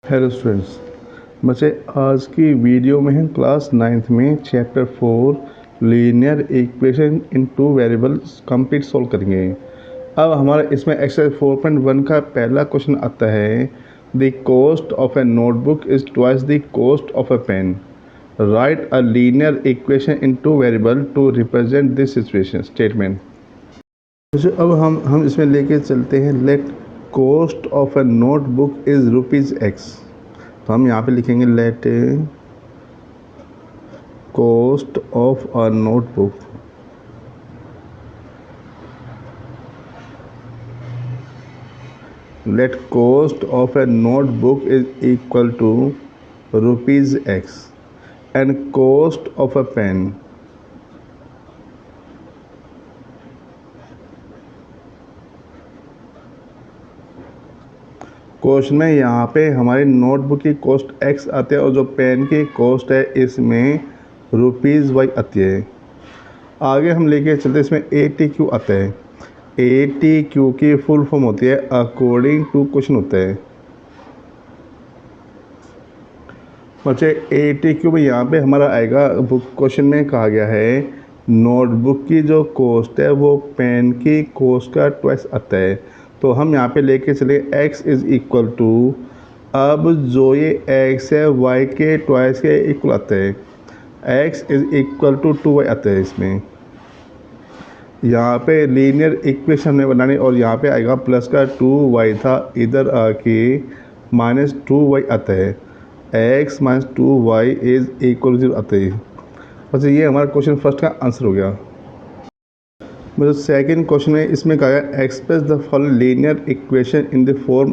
Hello students, बच्चे आज की वीडियो में हम क्लास 9th में chapter 4 linear equation in two variables complete solve करेंगे। अब हमारा इसमें एक्सरसाइज 4.1 का पहला क्वेश्चन आता है, the cost of a notebook is twice the cost of a pen, right a linear equation in two variable to represent this situation statement. अब हम इसमें लेके चलते हैं, let cost of a notebook is ₹X। तो हम यहाँ पे लिखेंगे let cost of a notebook let cost of a notebook is equal to ₹X and cost of a pen question में यहाँ पे हमारी नोटबुक की कॉस्ट x आती है और जो पेन की कॉस्ट है इसमें ₹Y आती है। आगे हम लेके चलते इसमें ATQ आता है। ATQ की फुल फॉर्म होती है अकॉर्डिंग टू क्वेश्चन होता है। बच्चे ATQ में यहाँ पे हमारा आएगा, बुक क्वेश्चन में कहा गया है नोटबुक की जो कॉस्ट है वो पेन की कॉस्ट का ट्वाइस आता है। तो हम यहाँ पे लेके चले x इज़ इक्वल टू, अब जो ये x है y के ट्वाइस के इक्वल आता है, x is equal to 2y आता है। इसमें यहाँ पे लीनियर इक्वेशन हमने बनानी और यहाँ पे आएगा प्लस का 2y था, इधर आके -2y आता है, x - 2y इज़ इक्वल 0 आता है। बस ये हमारा क्वेश्चन फर्स्ट का आंसर हो गया। मतलब सेकेंड क्वेश्चन में इसमें कहा गया express the following linear equation in the form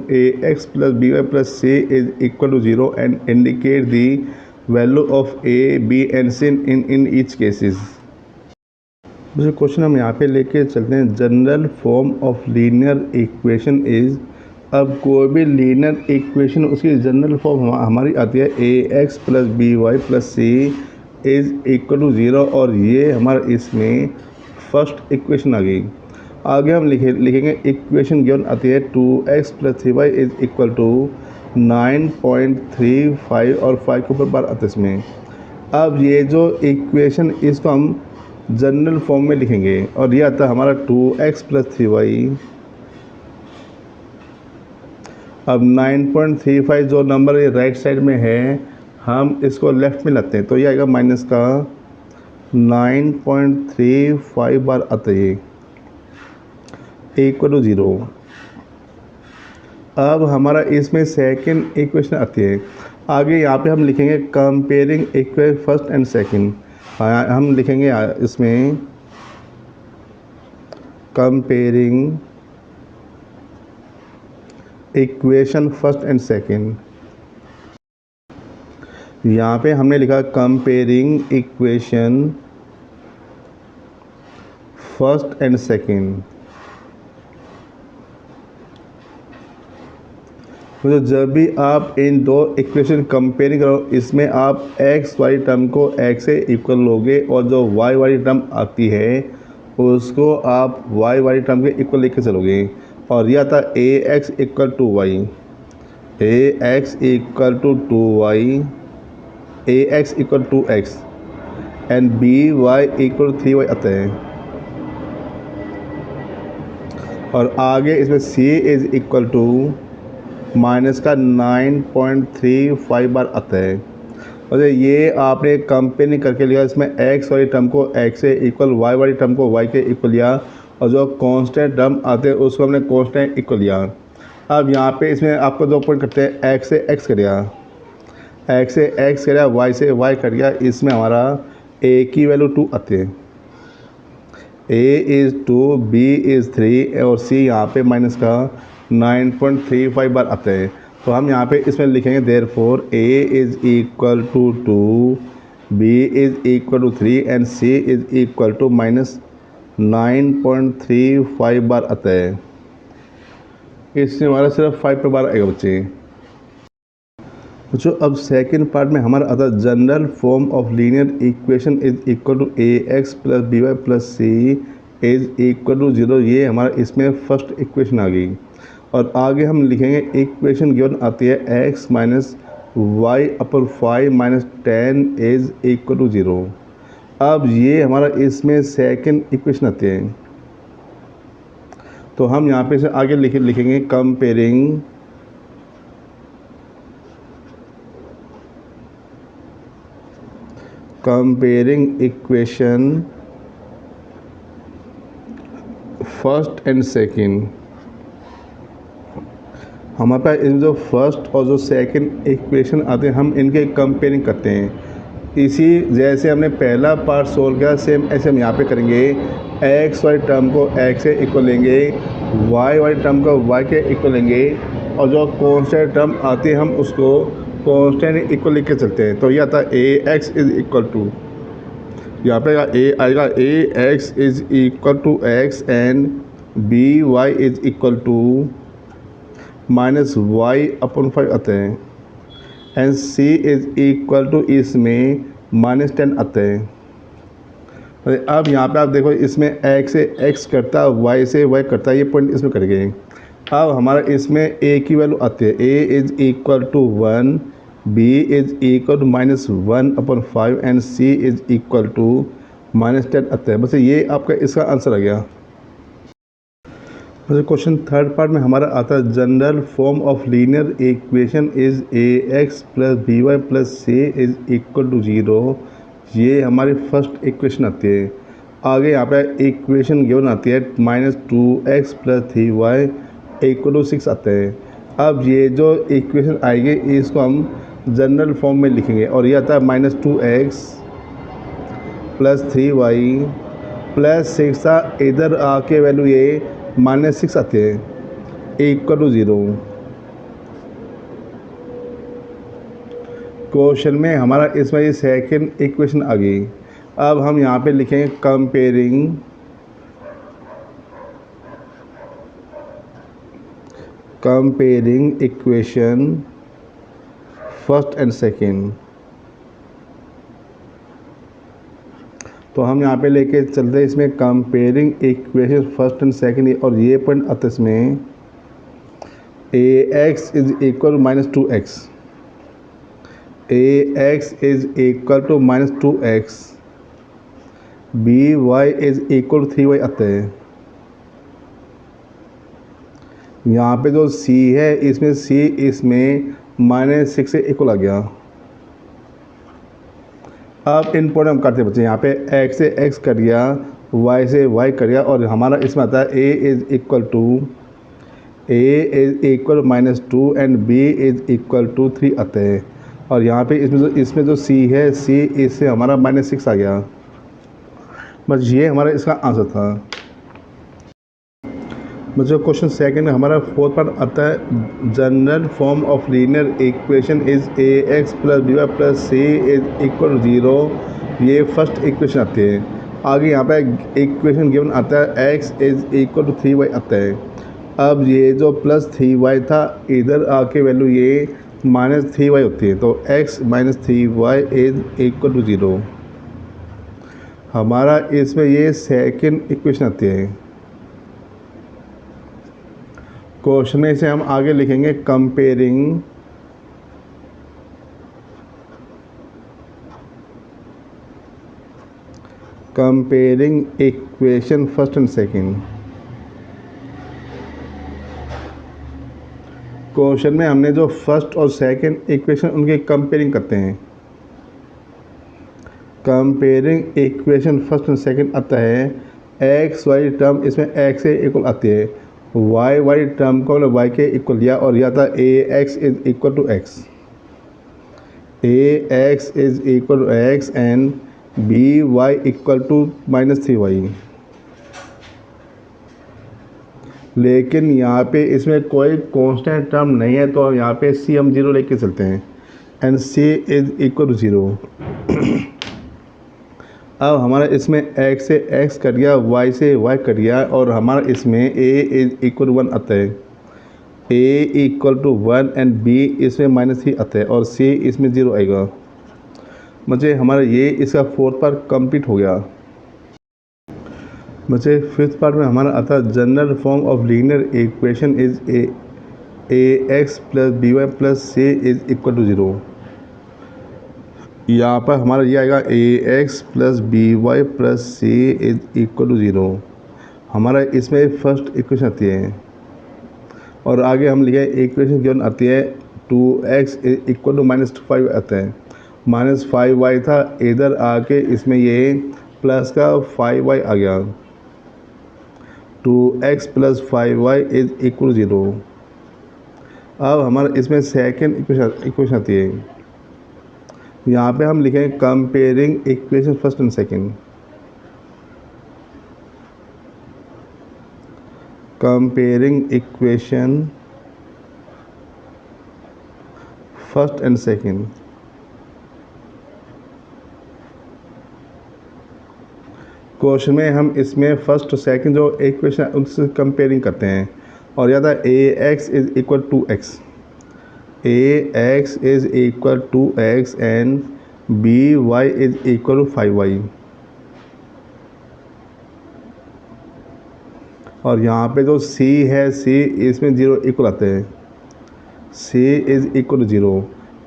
ax + by + c is equal to 0 and indicate the value of a, b and c in each cases. दूसरा question हम यहाँ पे लेके चलते हैं, general form of linear equation is, अब कोई भी लीनियर इक्वेशन उसकी जनरल फॉर्म हमारी आती है ax + by + c is equal to 0 और ये हमारा इसमें फर्स्ट इक्वेशन आ गई। आगे हम लिखेंगे इक्वेशन गिवन आती है 2x + 3y is equal to 9.35 और 5 के ऊपर बार आता है इसमें। अब ये जो इक्वेशन इसको हम जनरल फॉर्म में लिखेंगे और ये आता है हमारा 2x + 3y। अब 9.35 जो नंबर ये राइट साइड में है हम इसको लेफ़्ट में लाते हैं तो ये आएगा माइनस का 9.35 बार आता है इक्वल टू 0। अब हमारा इसमें सेकंड इक्वेशन आती है। आगे यहाँ पे हम लिखेंगे comparing equation first and second. हम लिखेंगे इसमें comparing equation first and second. यहाँ पे हमने लिखा comparing equation first and second. तो जब भी आप इन दो इक्वेशन कंपेयरिंग करो इसमें आप x वाली टर्म को x से इक्वल लोगे और जो y वाली टर्म आती है उसको आप y वाली टर्म के इक्वल लेके चलोगे और यह आता ax equal to y, ax equal to 2y, ax equal to x and by equal 3y आता है। और आगे इसमें c is equal to minus का 9.35 बार आता है। और ये आपने कंपेयरिंग करके लिया, इसमें x वाली टर्म को x से इक्वल, y वाली टर्म को y के इक्वल लिया और जो कांस्टेंट टर्म आते हैं उसको हमने कांस्टेंट इक्वल लिया। अब यहाँ पे इसमें आपको दो पॉइंट करते हैं, x से x कर दिया, x से x कर दिया, y से y कर दिया। इसमें हमारा a की वैल्यू 2 आती है, a इज़ 2, b इज़ 3 और c यहाँ पे माइनस का 9.35 बार आता है। तो हम यहाँ पे इसमें लिखेंगे therefore a is equal to 2, b is equal to 3 and c is equal to minus 9.35 बार आता है। इससे हमारा सिर्फ 5 पे बार आएगा बच्चे। जो अब सेकंड पार्ट में हमारा आता है general form of linear equation is equal to ax + by + c is equal to 0। ये हमारा इसमें फर्स्ट इक्वेशन आ गई और आगे हम लिखेंगे इक्वेशन गिवन आती है x minus y upon 5 minus 10 is equal to 0। अब ये हमारा इसमें सेकंड इक्वेशन आती है, तो हम यहाँ पे से आगे लिखेंगे comparing equation first and second. हमारे पास इन जो फर्स्ट और जो सेकंड इक्वेशन आते हैं हम इनके कंपेयरिंग करते हैं। इसी जैसे हमने पहला पार्ट सोल्व किया सेम ऐसे हम यहाँ पे करेंगे। एक्स वाई टर्म को एक्स से इक्वल लेंगे, वाई टर्म को वाई के इक्वल लेंगे, और जो कांस्टेंट टर्म आती है हम उसको कांस्टेंट इक्वल लेके चलते हैं। तो ये आता है a x is equal to, यहाँ पे ए आएगा a x is equal to x and b y is equal to minus y अपन 5 आते हैं and c is equal to इसमें माइनस 10 आते हैं। अब यहाँ पे आप देखो इसमें एक्स से एक्स करता है, वाई से वाई करता है, ये पॉइंट इसमें कर गए। अब हमारा इसमें ए की वैल्यू आती है, a is equal to 1, b is equal to minus 1 अपन 5 and c is equal to minus 10 आता है। बस ये आपका इसका आंसर आ गया। क्वेश्चन थर्ड पार्ट में हमारा आता है general form of linear equation is a x plus b y plus c is equal to 0। ये हमारी फर्स्ट इक्वेशन आती है। आगे यहाँ पे इक्वेशन गिवन आती है minus 2x plus 3y equal to 6 आते हैं। अब ये जो इक्वेशन आएगी इसको हम जनरल फॉर्म में लिखेंगे और ये आता है minus 2x plus 3y plus 6 था, इधर आके वैल्यू ये माइनस 6 आते हैं इक्वल टू 0। क्वेश्चन में हमारा इसमें ये सेकंड इक्वेशन आ गई। अब हम यहाँ पे लिखेंगे comparing equation first and second. तो हम यहाँ पे लेके चलते हैं इसमें comparing equation first and second, और ये पॉइंट आता है इसमें a x is equal to minus 2x, a x is equal to minus 2x, b y is equal to 3y आता है। यहाँ पे जो c है इसमें c इसमें माइनस 6 से इक्वल आ गया। अब इन पॉइंट हम करते बच्चे, यहाँ पे x से x कर दिया, y से y कर दिया, और हमारा इसमें आता है a is equal minus 2 and b is equal to 3 आते हैं। और यहाँ पे इसमें जो c है c इससे हमारा माइनस 6 आ गया। बस ये हमारा इसका आंसर था। बच्चों क्वेश्चन सेकंड में हमारा फोर्थ पार्ट आता है general form of linear equation is a x plus b y plus c is equal to 0। ये फर्स्ट इक्वेशन आती है। आगे यहाँ पे इक्वेशन गिवन आता है x is equal to 3y आता है। अब ये जो प्लस 3y था इधर आके वैल्यू ये माइनस 3y होती है, तो x minus 3y is equal to 0। हमारा इसमें ये सेकंड इक्वेशन आती है। क्वेश्चन से हम आगे लिखेंगे comparing equation first and second. Question में हमने जो फर्स्ट और सेकंड इक्वेशन उनके कंपेयरिंग करते हैं। Comparing equation first and second आता है एक्स वाई टर्म इसमें x से इक्वल आती है, वाई टर्म को हमने y के इक्वल लिया और यह था a x is equal to x, a x is equal to x and b y equal to minus 3y। लेकिन यहाँ पे इसमें कोई कांस्टेंट टर्म नहीं है, तो यहाँ पे c हम 0 लेके चलते हैं and c is equal to 0। अब हमारा इसमें x से x कट गया, y से y कट गया, और हमारा इसमें a इज इक्वल 1 आता है, a equal to 1 and b इसमें माइनस 3 आता है और c इसमें 0 आएगा। मुझे हमारा ये इसका फोर्थ पार्ट कंप्लीट हो गया। बच्चे फिफ्थ पार्ट में हमारा आता है general form of linear equation is a x plus b y plus c is equal to 0। यहाँ पर हमारा ये आएगा a x plus b y plus c is equal to 0। हमारा इसमें फर्स्ट इक्वेशन आती है और आगे हम लिखे इक्वेशन गिवन आती है 2x इज इक्वल टू -5 आता है। -5y था, इधर आके इसमें ये प्लस का 5y आ गया। 2x plus 5y is equal 0। अब हमारा इसमें सेकेंड इक्वेशन आती है। यहाँ पे हम लिखें comparing equation first and second. Comparing equation first and second. Question में हम इसमें फर्स्ट और सेकेंड जो इक्वेशन उनसे कंपेयरिंग करते हैं और यह था a x is equal to x, a x is equal to x and b y is equal to 5y। और यहाँ पे जो c है, c इसमें 0 इक्वल आते हैं, c इज इक्वल टू 0।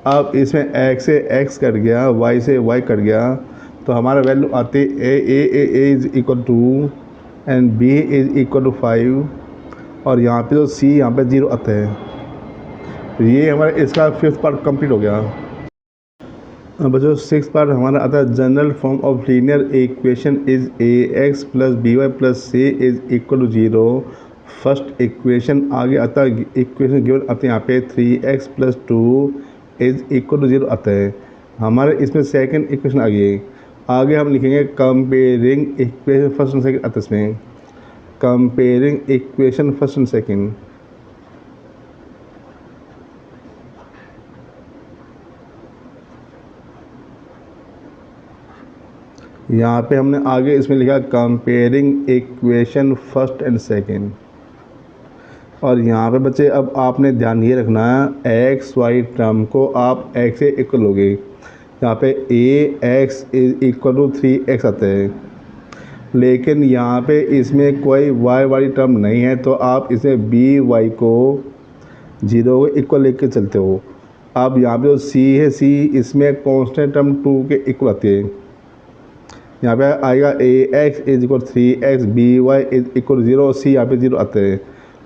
अब इसमें x से x कट गया, y से y कट गया, तो हमारा वैल्यू आती है a is equal to and b is equal to 5 और यहाँ पे जो c यहाँ पे 0 आता है। तो ये हमारा इसका फिफ्थ पार्ट कंप्लीट हो गया। अब जो सिक्स पार्ट हमारा आता है general form of linear equation is a x plus b y plus c is equal to 0। First equation आगे आता है, इक्वेशन गिवन आते हैं यहाँ पे 3x plus 2 is equal to 0 आता है। हमारे इसमें सेकंड इक्वेशन आ गई। आगे हम लिखेंगे comparing equation first and second आता है इसमें। Comparing equation first and second. यहाँ पे हमने आगे इसमें लिखा comparing equation first and second. और यहाँ पे बच्चे अब आपने ध्यान ये रखना है एक्स वाई टर्म को आप x से इक्वल लोगे। यहाँ पे a x is equal to 3x आता है, लेकिन यहाँ पे इसमें कोई y वाली टर्म नहीं है, तो आप इसे बी वाई को 0 को इक्वल लेके चलते हो। अब यहाँ पे जो c है, c इसमें कॉन्स्टेंट टर्म 2 के इक्वल आती है। यहाँ पे आएगा a x is equal 3x, b y is equal 0, c यहाँ पे 0 आते हैं।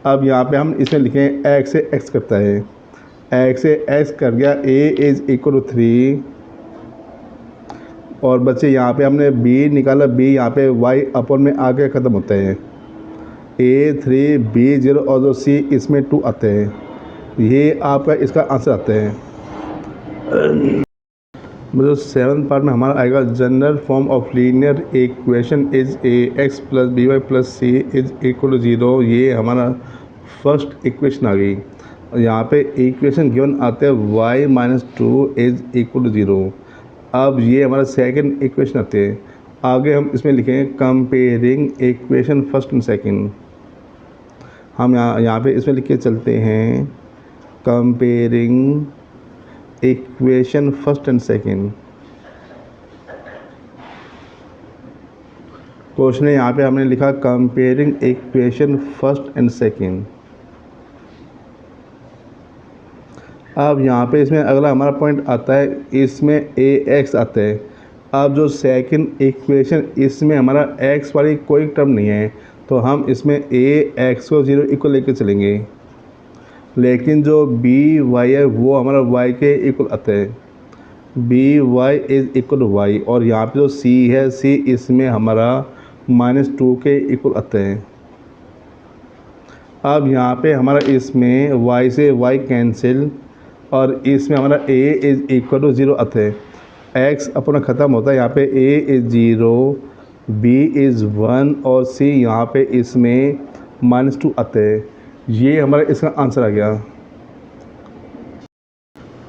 अब यहाँ पे हम इसमें लिखें x से x करता है, x से x कर गया, a इज इक्वल टू 3 और बच्चे यहाँ पे हमने b निकाला, b यहाँ पे y अपन में आके ख़त्म होता है, a 3 b 0 और जो c इसमें 2 आते हैं। ये आपका इसका आंसर आता है। मतलब सेवन्थ पार्ट में हमारा आएगा general form of linear equation is a x plus b y plus c is equal to 0। ये हमारा फर्स्ट इक्वेशन आ गई। और यहाँ पे इक्वेशन गिवन आते हैं y minus 2 is equal to 0। अब ये हमारा सेकंड इक्वेशन आते हैं। आगे हम इसमें लिखेंगे comparing equation first and second. हम यहाँ पे इसमें लिख के चलते हैं comparing equation first and second. Question है यहाँ पे हमने लिखा comparing equation first and second. अब यहाँ पे इसमें अगला हमारा पॉइंट आता है, इसमें ए एक्स आता है। अब जो सेकंड इक्वेशन इसमें हमारा एक्स वाली कोई टर्म नहीं है, तो हम इसमें ए एक्स को 0 इक्वल लेके चलेंगे, लेकिन जो बी वाई है वो हमारा वाई के इक्वल आता है, b y is equal to y. और यहाँ पे जो सी है, सी इसमें हमारा -2 के इक्वल आता है। अब यहाँ पे हमारा इसमें y से y कैंसिल और इसमें हमारा a इज इक्वल टू 0 आता है। x अपना ख़त्म होता है, यहाँ पे a इज़ 0, b इज़ 1 और c यहाँ पे इसमें -2 आता है। ये हमारा इसका आंसर आ गया।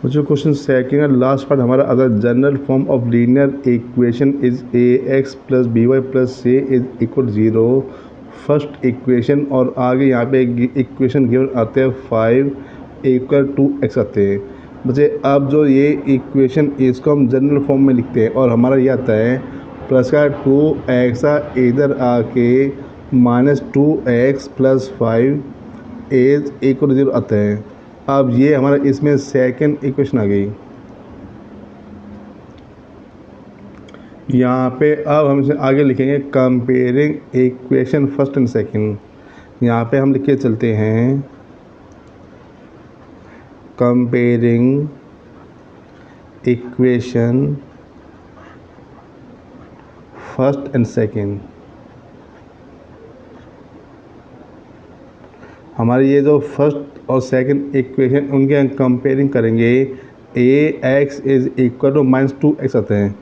जो क्वेश्चन सेकंड और लास्ट पार्ट हमारा अगर general form of linear equation is a x plus b y plus c is equal 0। First equation और आगे यहाँ पे इक्वेशन गिवन आते हैं 5 इक्वल टू एक्स आते हैं। मुझे अब जो ये इक्वेशन इसको हम जनरल फॉर्म में लिखते हैं और हमारा ये आता है प्लस का 2x इधर आके -2x + 5 इज इक्वल 0 आता है। अब ये हमारा इसमें सेकंड इक्वेशन आ गई। यहाँ पे अब हम इसे आगे लिखेंगे comparing equation first and second. यहाँ पे हम लिख के चलते हैं comparing equation first and second. हमारी ये जो फर्स्ट और सेकंड इक्वेशन उनके हम कंपेयरिंग करेंगे। ax is equal to -2x आते हैं।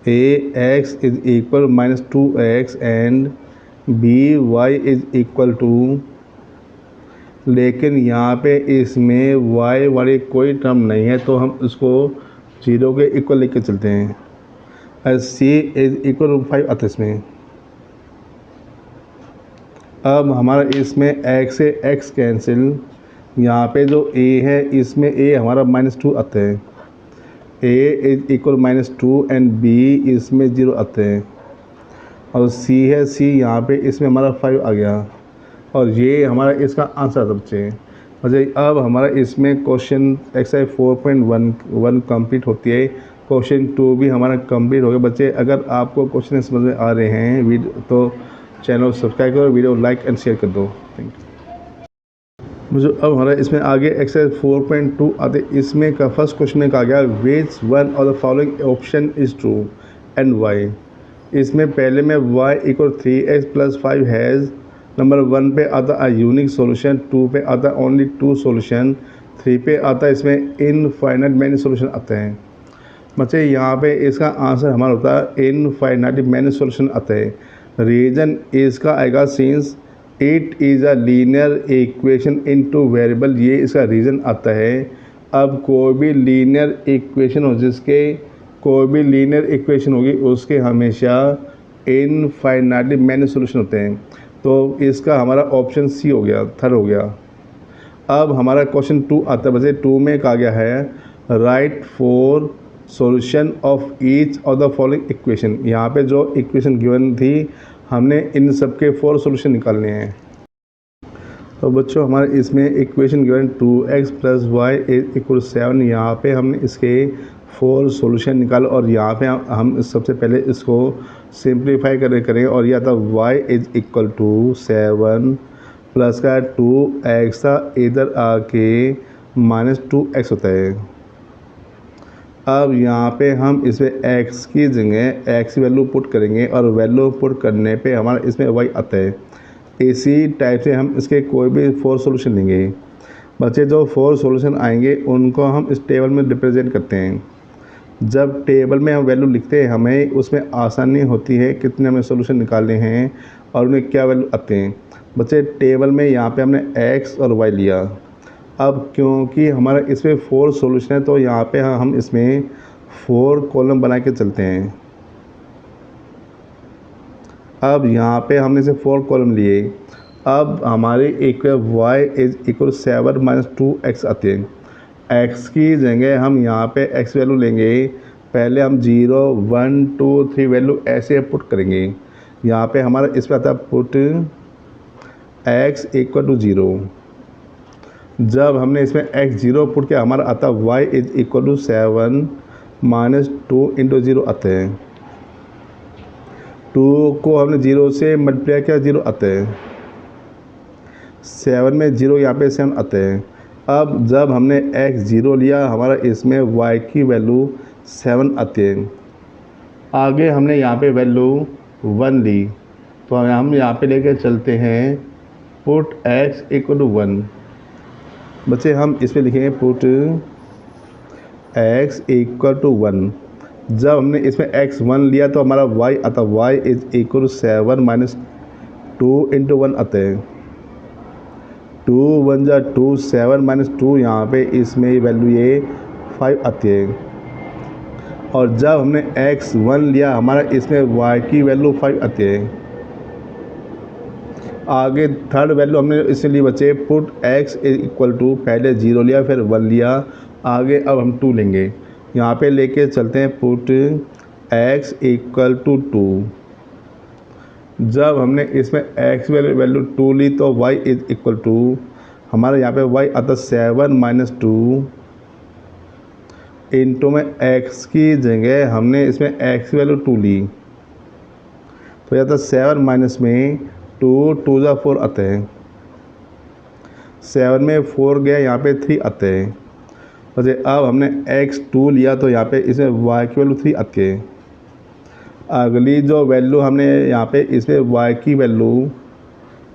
ax is equal -2x and by is equal to, लेकिन यहाँ पे इसमें y वाली कोई टर्म नहीं है तो हम इसको 0 के इक्वल लेके चलते हैं। c इज इक्वल टू 5 आता है इसमें। अब हमारा इसमें x से x कैंसिल, यहाँ पे जो a है इसमें a हमारा -2 आता है। a is equal -2 and b इसमें 0 आते हैं। और c है, c यहाँ पे इसमें हमारा 5 आ गया और ये हमारा इसका आंसर था बच्चे। अब हमारा इसमें क्वेश्चन एक्सरसाइज 4.11 कंप्लीट होती है। क्वेश्चन 2 भी हमारा कंप्लीट हो गया बच्चे। अगर आपको क्वेश्चन समझ में आ रहे हैं तो चैनल सब्सक्राइब करो, वीडियो लाइक एंड शेयर कर दो। Thank you. मुझे अब हमारा इसमें आगे एक्सरसाइज 4.2 आते। इसमें का फर्स्ट क्वेश्चन में कहा गया which one of the following option is true and why. इसमें पहले में y equal 3x + 5 has, number 1 पे आता है यूनिक सोल्यूशन, 2 पे आता है ओनली 2 सोल्यूशन, 3 पे आता है इसमें इनफाइनाइट मैनी सोल्यूशन आते हैं। बच्चे यहाँ पे इसका आंसर हमारा होता है इनफाइनाइट मैनी सोल्यूशन आता है। रीजन इसका आएगा since it is a linear equation into variable, ये इसका रीज़न आता है। अब कोई भी लीनियर इक्वेशन हो, जिसके कोई भी लीनियर इक्वेशन होगी उसके हमेशा इनफाइनाइटली मैनी सोल्यूशन होते हैं। तो इसका हमारा ऑप्शन सी हो गया, थर्ड हो गया। अब हमारा क्वेश्चन 2 आता है बच्चे। 2 में कहा गया है right 4 solution of each of the following equation. यहाँ पे जो इक्वेशन गिवन थी हमने इन सब के 4 सॉल्यूशन निकालने हैं। तो बच्चों हमारे इसमें equation given 2x + y equal 7, यहाँ पे हमने इसके 4 सॉल्यूशन निकाले और यहाँ पे हम सबसे पहले इसको सिंप्लीफाई करेंगे और यह था y is equal to 7 plus का 2x था इधर आके -2x होता है। अब यहाँ पे हम इसमें x की जगह x की वैल्यू पुट करेंगे और वैल्यू पुट करने पे हमारा इसमें y आता है। इसी टाइप से हम इसके कोई भी 4 सॉल्यूशन लेंगे। बच्चे जो 4 सॉल्यूशन आएंगे उनको हम इस टेबल में रिप्रेजेंट करते हैं। जब टेबल में हम वैल्यू लिखते हैं हमें उसमें आसानी होती है कितने हमें सॉल्यूशन निकालने हैं और उनमें क्या वैल्यू आते हैं। बच्चे टेबल में यहाँ पे हमने x और y लिया। अब क्योंकि हमारा इसमें 4 सॉल्यूशन है तो यहाँ पे हम इसमें 4 कॉलम बना के चलते हैं। अब यहाँ पे हमने से 4 कॉलम लिए। अब हमारे एक y इज इक्वल 7 - 2x आते हैं। x की जगह हम यहाँ पे x वैल्यू लेंगे। पहले हम 0 1 2 3 वैल्यू ऐसे पुट करेंगे। यहाँ पे हमारा इस पर आता है पुट x इक्वल टू 0। जब हमने इसमें x 0 पुट किया हमारा आता y इज इक्वल टू 7 - 2 × 0 आते हैं। 2 को हमने 0 से मल्टीप्लाई किया 0 आते हैं। 7 में 0 यहाँ पे 7 आते हैं। अब जब हमने x 0 लिया हमारा इसमें y की वैल्यू 7 आती है। आगे हमने यहाँ पे वैल्यू 1 ली तो हम यहाँ पे लेके चलते हैं पुट x इक्वल टू 1। बच्चे हम इसमें लिखेंगे पुट x इक्वल टू 1। जब हमने इसमें x 1 लिया तो हमारा y आता y इज इक्वल टू 7 - 2 × 1 आते हैं। 2 1 जा 2 7 - 2 यहाँ पे इसमें वैल्यू ये 5 आती है। और जब हमने x 1 लिया हमारा इसमें y की वैल्यू 5 आती है। आगे थर्ड वैल्यू हमने इससे ली बच्चे पुट x इक्वल टू, पहले 0 लिया फिर 1 लिया, आगे अब हम 2 लेंगे। यहाँ पे लेके चलते हैं पुट x इक्वल टू 2। जब हमने इसमें x वैल्यू 2 ली तो y इज इक्वल टू, हमारे यहाँ पे y आता 7 माइनस 2 इंटू में x की जगह हमने इसमें x वैल्यू 2 ली तो यह आता 7 माइनस में 2 2 जा 4 आते हैं, 7 में 4 गया, यहाँ पे 3 आते हैं। वैसे अब हमने x 2 लिया तो यहाँ पे इसमें y की वैल्यू 3 आती है। अगली जो वैल्यू हमने यहाँ पे इसमें y की value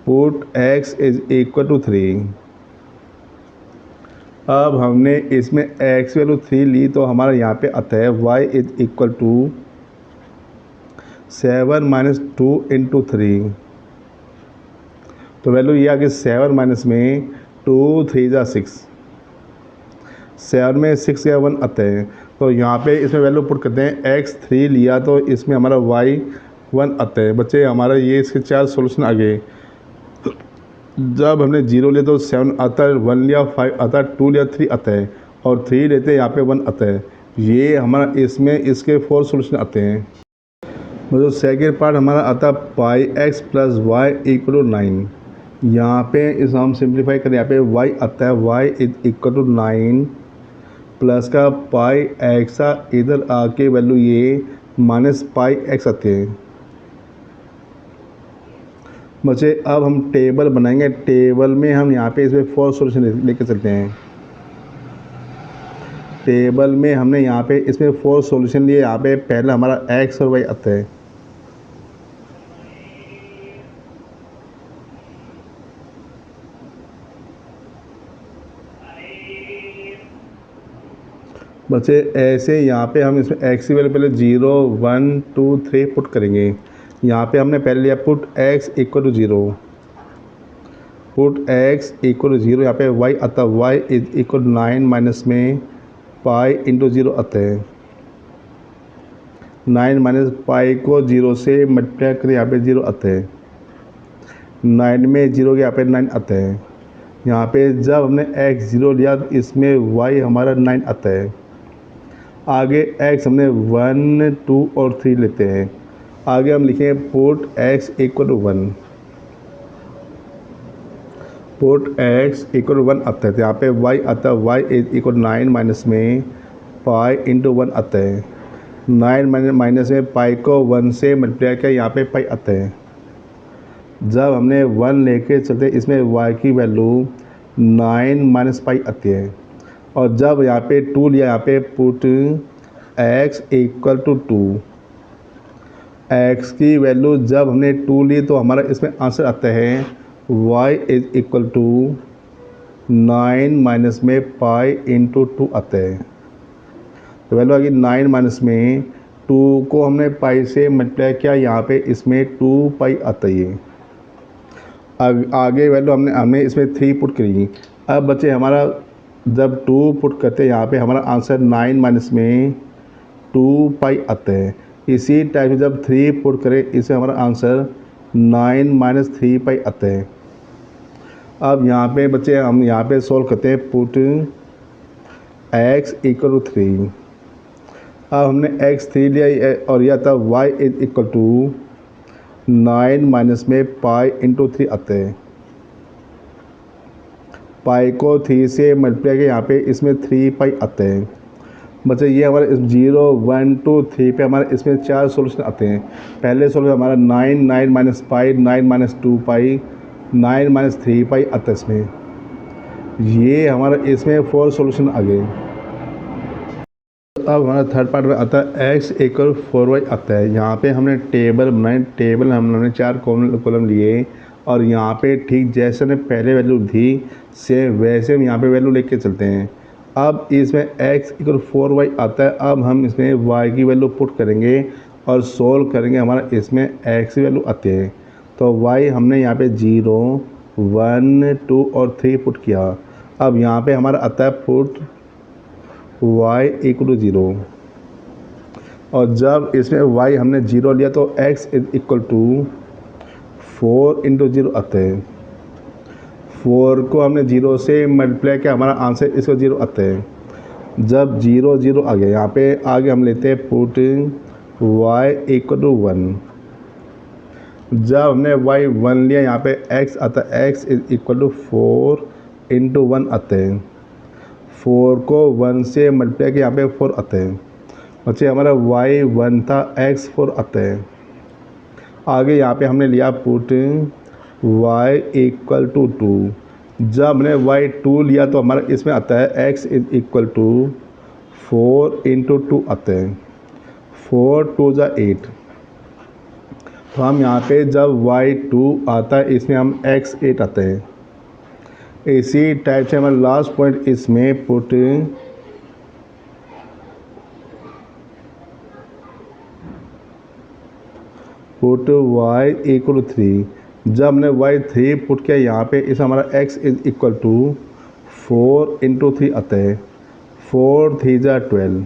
put x is equal to 3। अब हमने इसमें x वैल्यू 3 ली तो हमारा यहाँ पे आता है y is equal to 7 minus 2 into 3। तो वैल्यू ये आ गई 7 माइनस में 2 3 जा 6, 7 में 6 या 1 आते हैं। तो यहाँ पे इसमें वैल्यू पुट करते हैं, x 3 लिया तो इसमें हमारा y 1 आता है। बच्चे हमारा ये इसके 4 सॉल्यूशन आ गए। जब हमने 0 लिया तो 7 आता है, 1 लिया 5 आता है, 2 लिया 3 आता है और 3 लेते हैं यहाँ पे 1 आता है। ये हमारा इसमें इसके 4 सॉल्यूशन आते हैं। जो सेकेंड पार्ट हमारा आता है pi x plus y equal to 9। यहाँ पे इस हम सिंप्लीफाई करें, यहाँ पे y आता है y is equal to 9 plus का पाई एक्स, इधर आके वैल्यू ये माइनस पाई एक्स आते हैं। बच्चे अब हम टेबल बनाएंगे, टेबल में हम यहाँ पे इसमें 4 सॉल्यूशन लेके चलते हैं। टेबल में हमने यहाँ पे इसमें 4 सॉल्यूशन लिए। यहाँ पे पहला हमारा x और y आता है। बच्चे ऐसे यहाँ पे हम इसमें x की वैल्यू पहले 0 1 2 3 पुट करेंगे। यहाँ पे हमने पहले लिया put x equal to 0, put x equal to 0। यहाँ पे y आता है y is equal to 9 minus में पाई इंटू 0 आता है। 9 माइनस पाई को 0 से मल्टीप्लाई करें, यहाँ पे 0 आता है। 9 में 0 के यहाँ पे 9 आता है। यहाँ पे जब हमने x 0 लिया तो इसमें y हमारा 9 आता है। आगे x हमने 1 2 और 3 लेते हैं। आगे हम लिखें put x equal to 1, put x equal to 1 आता है। तो यहाँ पे y आता है y इज इक्वल 9 माइनस में पाई इंटू 1 आता है। 9 माइनस में पाई को 1 से मल्टीप्लाई किया, यहाँ पे पाई आता है। जब हमने 1 लेके चलते इसमें y की वैल्यू 9 माइनस पाई आती है। और जब यहाँ पे 2 लिया, यहाँ पे put x equal to 2, x की वैल्यू जब हमने 2 ली तो हमारा इसमें आंसर आता है y is equal to 9 minus में पाई इंटू 2 आता है। तो वैल्यू आ गई 9 माइनस में 2 को हमने पाई से मल्टीप्लाई किया, यहाँ पे इसमें 2 पाई आता है। आगे वैल्यू हमने इसमें 3 पुट करी। अब बच्चे हमारा जब 2 पुट करते हैं, यहाँ पे हमारा आंसर 9 माइनस में 2 पाई आता है। इसी टाइप से जब 3 पुट करें, इससे हमारा आंसर 9 माइनस 3 पाई आता है। अब यहाँ पे बच्चे हम यहाँ पे सॉल्व करते हैं, पुट x इक्वल टू 3। अब हमने x 3 लिया और यह था y is equal to 9 minus में पाई इंटू 3 आता है। पाई को 3 से मल्टीप्लाई किया, यहाँ पे इसमें 3 पाई आता है। बच्चे ये हमारे 0 1 2 3 पे हमारे इसमें 4 सॉल्यूशन आते हैं। पहले सॉल्यूशन हमारा 9 9 माइनस पाई, 9 माइनस 2 पाई, 9 माइनस 3 पाई आता है इसमें। ये हमारा इसमें 4 सॉल्यूशन आ गए। अब हमारा थर्ड पार्ट में आता है x इक्वल 4y आता है। यहाँ पे हमने टेबल बनाए, टेबल हमने 4 कॉलम लिए और यहाँ पे ठीक जैसे हमने पहले वैल्यू थी सेम वैसे हम यहाँ पे वैल्यू लेके चलते हैं। अब इसमें x इक्वल 4y आता है। अब हम इसमें y की वैल्यू पुट करेंगे और सोल्व करेंगे, हमारा इसमें x की वैल्यू आती है। तो y हमने यहाँ पे 0 1 2 और 3 पुट किया। अब यहाँ पे हमारा आता है पुट y इक्वल टू 0। और जब इसमें y हमने 0 लिया तो x is equal to 4 into 0 आता है। 4 को हमने 0 से मल्टीप्लाई किया, हमारा आंसर इसको 0 आता है। जब 0 0 आ गया, यहाँ पे आगे हम लेते हैं पुट y इक्वल टू 1। जब हमने y 1 लिया, यहाँ पे x आता है, x is equal to 4 into 1 आते हैं। 4 को 1 से मल्टीप्लाई किया, यहाँ पे 4 आते हैं। बच्चे हमारा y 1 था, x 4 आते हैं। आगे यहाँ पे हमने लिया पुट y इक्वल टू 2। जब हमने y 2 लिया तो हमारा इसमें आता है x is equal to 4 into 2 आते हैं। 4 2 जा 8। तो हम यहाँ पे जब y 2 आता है, इसमें हम x 8 आते हैं। इसी टाइप से हमारा लास्ट पॉइंट इसमें पुट y इक्वल टू 3। जब हमने y 3 पुट किया यहाँ पे, इस हमारा x is equal to 4 into 3 आता है। 4 3 जा 12।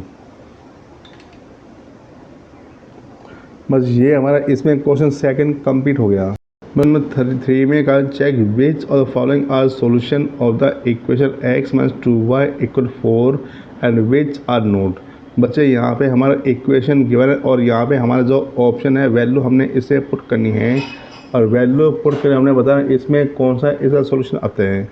बस ये हमारा इसमें क्वेश्चन सेकंड कंप्लीट हो गया। नंबर 33 में कहा check which of the following are solution of the equation x minus 2y equal 4 and which are not. बच्चे यहाँ पे हमारा इक्वेशन गिवन है और यहाँ पे हमारा जो ऑप्शन है वैल्यू हमने इसे पुट करनी है, और वैल्यू पुट कर हमने बताया इसमें कौन सा इसका सॉल्यूशन आता है।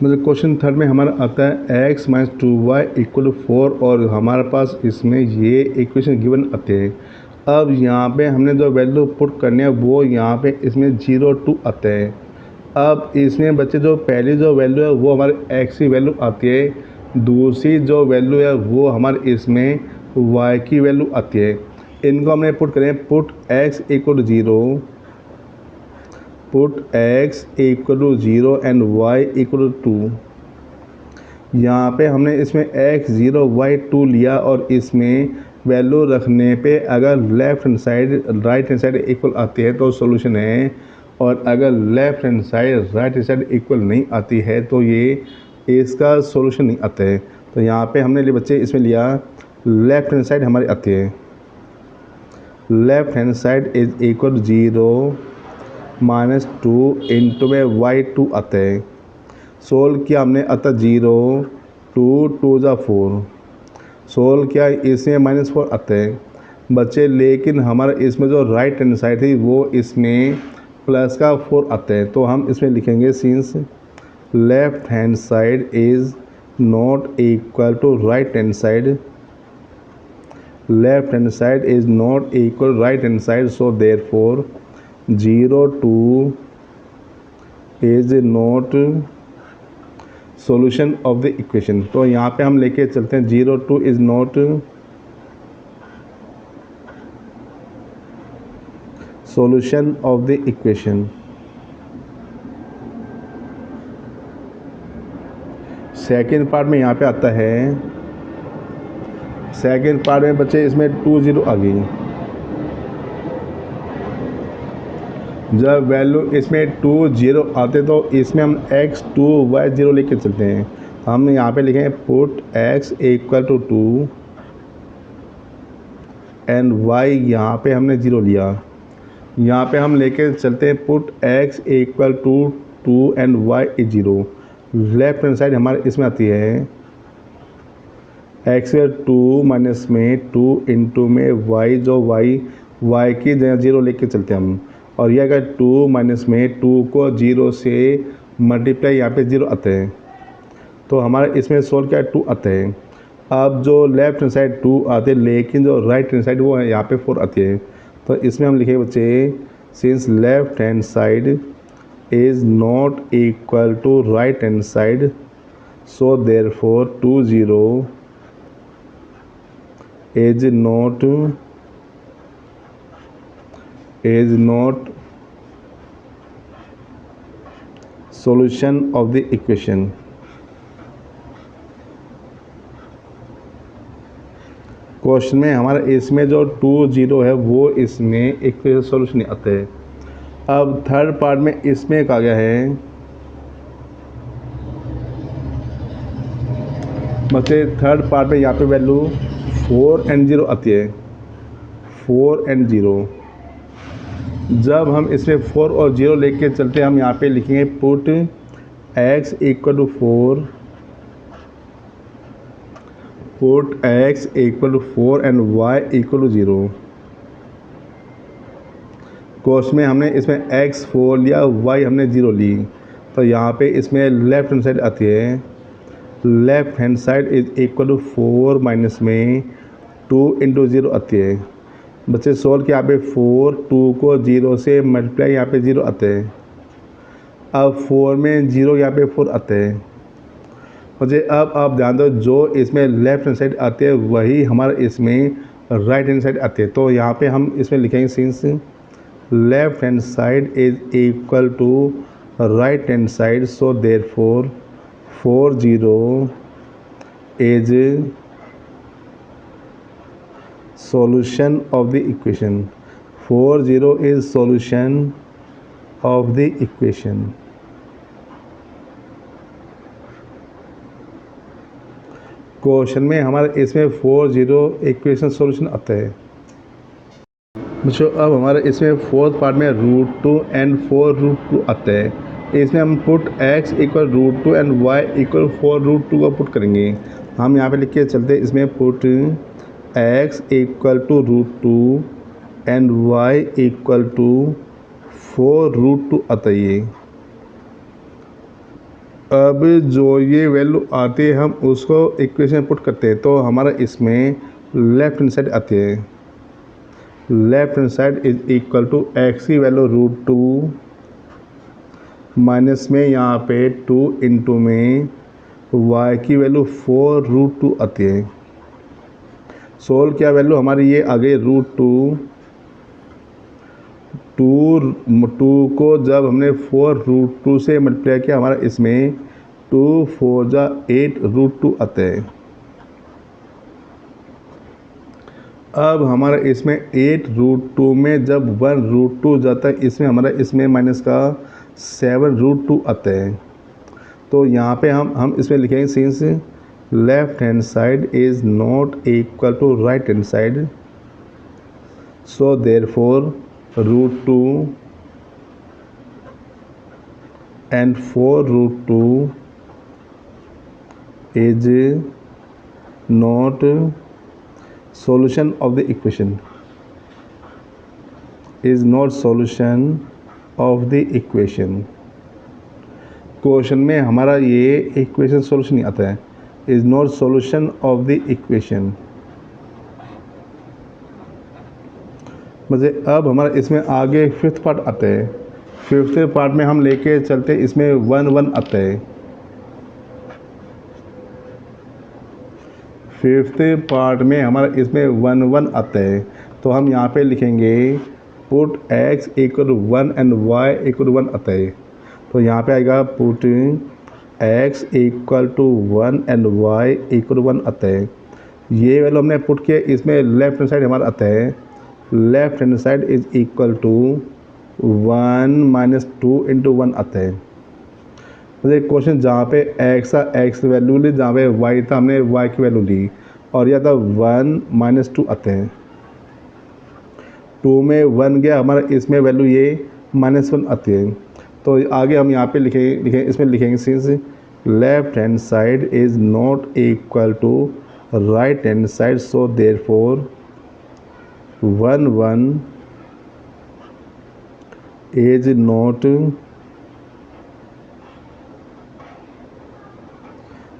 मतलब क्वेश्चन थर्ड में हमारा आता है x माइनस 2y इक्वल 4 और हमारे पास इसमें ये इक्वेशन गिवन आते हैं। अब यहाँ पे हमने जो वैल्यू पुट करनी है वो यहाँ पे इसमें 0 2 आते हैं। अब इसमें बच्चे जो पहली जो वैल्यू है वो हमारे x की वैल्यू आती है, दूसरी जो वैल्यू है वो हमारे इसमें y की वैल्यू आती है। इनको हमने पुट करें, put x equal 0, put x equal to 0 and y equal to 2। यहाँ पे हमने इसमें x 0 y 2 लिया और इसमें वैल्यू रखने पे अगर left hand side right hand side equal आती है तो सॉल्यूशन है, और अगर left hand side right hand side equal नहीं आती है तो ये इसका सॉल्यूशन नहीं आता है। तो यहाँ पे हमने लिए बच्चे इसमें लिया लेफ़्ट हैंड साइड हमारी आती है। Left hand side is equal 0 minus 2 into में y 2 आता है। सोल्व किया हमने, आता 0 2 2 जा 4। सोल्व किया, इसमें माइनस 4 आता है बच्चे, लेकिन हमारा इसमें जो राइट हैंड साइड थी वो इसमें प्लस का 4 आता है। तो हम इसमें लिखेंगे since left hand side is not equal to right hand side, left hand side is not equal right hand side, so therefore 0 2 is not solution of the equation. तो यहाँ पे हम लेके चलते हैं 0 2 is not solution of the equation. Second part में यहाँ पे आता है, सेकेंड पार्ट में बच्चे इसमें 2 0 आ गई। जब वैल्यू इसमें 2 0 आते तो इसमें हम x 2 y 0 लेके चलते हैं। हम यहाँ पे लिखेंगे put x equal to 2 and y यहाँ पे हमने 0 लिया। यहाँ पे हम लेके चलते हैं put x equal to 2 and y is 0। Left hand side हमारे इसमें आती है x 2 माइनस में 2 इंटू में y, जो y की जगह 0 लेके चलते हैं हम, और यह अगर 2 माइनस में 2 को 0 से मल्टीप्लाई यहाँ पे 0 आते हैं। तो हमारा इसमें सोल्व क्या 2 आते हैं। अब जो लेफ्ट हैंड साइड 2 आते हैं, लेकिन जो राइट हैंड साइड वो है यहाँ पे 4 आती है। तो इसमें हम लिखेंगे बच्चे since left hand side is not equal to right hand side, so therefore 2 0 is not solution of the equation। Question में हमारा इसमें जो 2 0 है वो इसमें इक्वेशन सॉल्यूशन आता है। अब थर्ड पार्ट में इसमें कहा गया है मतलब थर्ड पार्ट में यहाँ पे वैल्यू 4 and 0 आती है। 4 and 0 जब हम इसमें 4 और 0 लेके चलते हैं, हम यहाँ पे लिखेंगे put x equal to 4 put x equal to 4 and y equal to 0। Question में हमने इसमें x 4 लिया, y हमने 0 ली, तो यहाँ पे इसमें लेफ्ट हैंड साइड आती है, left hand side is equal to 4 minus में 2 इंटू 0 आती है। बच्चे सोल्व के यहाँ पे 4 2 को 0 से मल्टीप्लाई यहाँ पे 0 आते हैं। अब 4 में 0 यहाँ पे 4 आते हैं। बच्चे अब आप ध्यान दो, जो इसमें लेफ्ट हैंड साइड आते हैं वही हमारा इसमें राइट हैंड साइड आते हैं। तो यहाँ पे हम इसमें लिखेंगे since left hand side is equal to right hand side, so therefore 40 is solution of the equation. 40 is solution of the equation. Question में हमारे इसमें 40 इक्वेशन सॉल्यूशन आता है। बच्चों अब हमारे इसमें फोर्थ पार्ट में √2 एंड 4√2 आता है। इसमें हम put x equal √2 and y equal 4√2 को पुट करेंगे। हम यहाँ पे लिख के चलते हैं, इसमें put x equal to √2 and y equal to 4√2 आता है। अब जो ये वैल्यू आती है हम उसको इक्वेशन पुट करते हैं, तो हमारा इसमें लेफ्ट हैंड साइड आती है। Left hand side is equal to x की वैल्यू √2 माइनस में यहाँ पे 2 इंटू में y की वैल्यू 4√2 आती है। सोल्व क्या वैल्यू हमारी ये आ गई √2। 2 को जब हमने 4√2 से मल्टीप्लाई किया, हमारा इसमें 2 4 जा 8√2 आते हैं। अब हमारा इसमें 8√2 में जब 1√2 जाता है, इसमें हमारा इसमें माइनस का 7√2 आता है। तो यहाँ पे हम इसमें लिखेंगे since left hand side is not equal to right hand side, so therefore √2 and 4√2 is not solution of the equation, is not solution of the equation। Question में हमारा ये इक्वेशन सॉल्यूशन नहीं आता है, is not solution of the equation. मतलब अब हमारा इसमें आगे फिफ्थ पार्ट आता है। फिफ्थ पार्ट में हम लेके चलते, इसमें 1 1 आता है। फिफ्थ पार्ट में हमारा इसमें 1 1 आता है, तो हम यहाँ पे लिखेंगे put x equal 1 and y equal 1 आता है। तो यहाँ पे आएगा put x equal to 1 and y equal 1 आता है। ये वैल्यू हमने पुट किया, इसमें लेफ्ट हैंड साइड हमारा आता है, left hand side is equal to 1 minus 2 into 1 आता है। मुझे क्वेश्चन जहाँ पे x था x वैल्यू ली, जहाँ पे y था हमने y की वैल्यू ली, और यह था 1 माइनस 2 आते हैं। 2 में 1 गया, हमारा इसमें वैल्यू ये -1 आती है। तो आगे हम यहाँ पे लिखेंगे इसमें लिखेंगे since left hand side is not equal to right hand side, so therefore 1 1 is not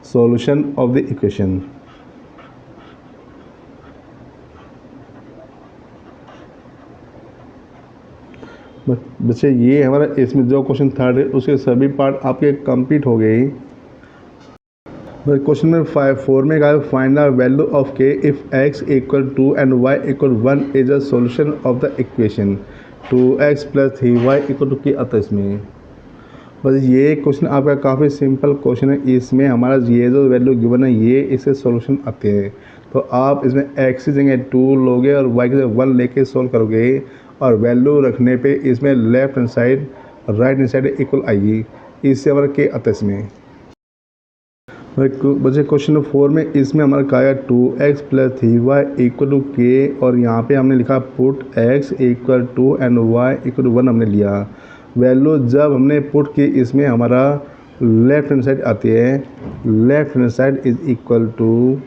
solution of the equation। बच्चे ये हमारा इसमें जो क्वेश्चन थर्ड है उसके सभी पार्ट आपके कंप्लीट हो गए। क्वेश्चन में 4 में कहा find the value of k if x equal 2 and y equal 1 is a solution of the equation 2x + 3y equal to k आता है इसमें। बस ये क्वेश्चन आपका काफ़ी सिंपल क्वेश्चन है। इसमें हमारा ये जो वैल्यू गिवन है ये इससे सॉल्यूशन आते हैं। तो आप इसमें x की जगह 2 लोगे और y की जगह 1 लेके सॉल्व करोगे, और वैल्यू रखने पे इसमें left hand side right hand side equal आएगी, इससे हमारा k आता है इसमें। बच्चे क्वेश्चन नंबर 4 में इसमें हमारा कहा है 2x + 3y equal to k, और यहाँ पे हमने लिखा put x equal 2 and y equal to 1 हमने लिया। वैल्यू जब हमने पुट की, इसमें हमारा लेफ्ट हैंड साइड आती है, left hand side is equal to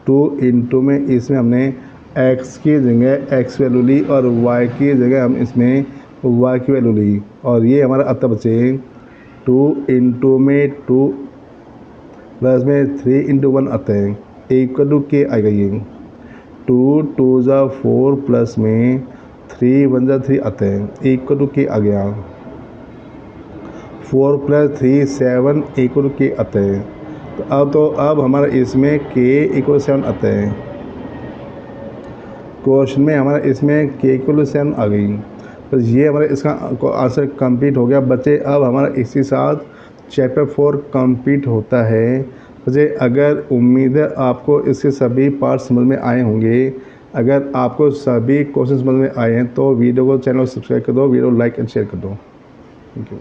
2 में इसमें हमने x की जगह x वैल्यू ली और y की जगह हम इसमें y की वैल्यू ली, और ये हमारा आता बचे 2 में 2 प्लस में 3 × 1 आता है, इक्वल टू के आएगा ये 2 2 ज़ा 4 प्लस में 3 1 ज़ा 3 आता है, इक्वल टू के आ गया 4 + 3 7 इक्वल टू के आता है। तो अब हमारा इसमें k इक्वल 7 आता है, क्वेश्चन में हमारा इसमें k इक्वल 7 आ गई। तो ये हमारा इसका आंसर कंप्लीट हो गया बच्चे। अब हमारा इसी साथ चैप्टर 4 कंप्लीट होता है बच्चे। अगर उम्मीद है आपको इसके सभी पार्ट समझ में आए होंगे। अगर आपको सभी क्वेश्चन समझ में आए हैं तो वीडियो को चैनल को सब्सक्राइब कर दो, वीडियो लाइक एंड शेयर कर दो। Thank you.